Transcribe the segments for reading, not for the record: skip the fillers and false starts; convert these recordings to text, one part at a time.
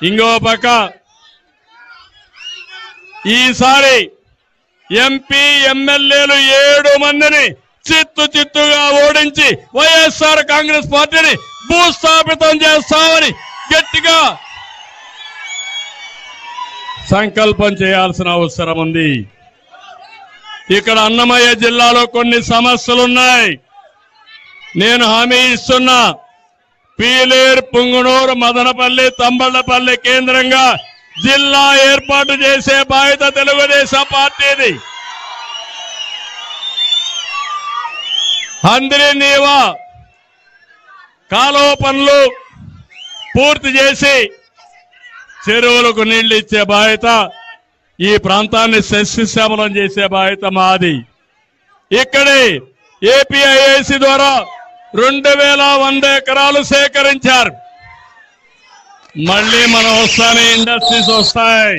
ఇంకో పక్క ఈసారి ఎంపీ ఎమ్మెల్యేలు 7 మందిని చిత్తుగా ఓడించి వైఎస్ఆర్ కాంగ్రెస్ పార్టీని భూస్థాపితం చేస్తామని గట్టిగా సంకల్పం చేయాల్సిన అవసరం ఉంది. ఇక్కడ అన్నమయ్య జిల్లాలో కొన్ని సమస్యలున్నాయి. నేను హామీ ఇస్తున్నా, పీలేరు, పుంగనూరు, మదనపల్లి, తంబళ్లపల్లి కేంద్రంగా జిల్లా ఏర్పాటు చేసే బాధ్యత తెలుగుదేశం పార్టీది. హంద్రి నీవా కాలువ పనులు పూర్తి చేసి చెరువులకు నీళ్లు ఇచ్చే బాధ్యత, ఈ ప్రాంతాన్ని సస్యశ్యామలం చేసే బాధ్యత మాది. ఇక్కడే ఏపీఐఐసి ద్వారా 2100 ఎకరాలు సేకరించారు. మళ్ళీ మనం వస్తానే ఇండస్ట్రీస్ వస్తాయి.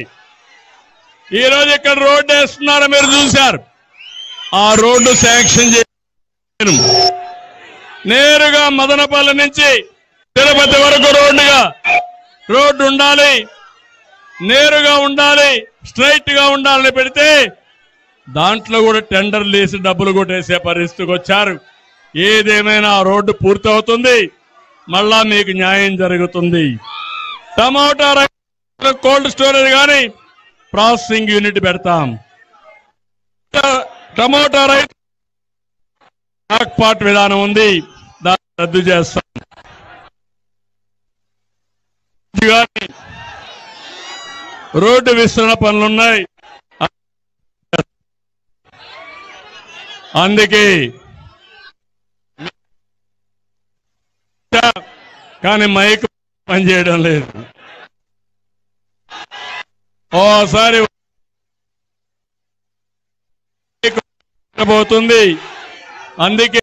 ఈరోజు ఇక్కడ రోడ్డు వేస్తున్నారు, మీరు చూశారు. ఆ రోడ్డు శాంక్షన్ చేశాను. నేరుగా మదనపల్లి నుంచి తిరుపతి వరకు రోడ్డు ఉండాలి, నేరుగా ఉండాలి, స్ట్రైట్ గా ఉండాలని పెడితే దాంట్లో కూడా టెండర్లు వేసి డబ్బులు కొట్టేసే పరిస్థితికి వచ్చారు. ఏదేమైనా ఆ రోడ్డు పూర్తవుతుంది, మళ్ళా మీకు న్యాయం జరుగుతుంది. టమాటా రైతు కోల్డ్ స్టోరేజ్ కానీ ప్రాసెసింగ్ యూనిట్ పెడతాం. టమాటా రైతు పాట్ విధానం ఉంది, దాన్ని రద్దు చేస్తాం. రోడ్డు విస్తరణ పనులున్నాయి, అందుకే కానీ మైక్ పనిచేయడం లేదు. ఓసారి పోతుంది, అందుకే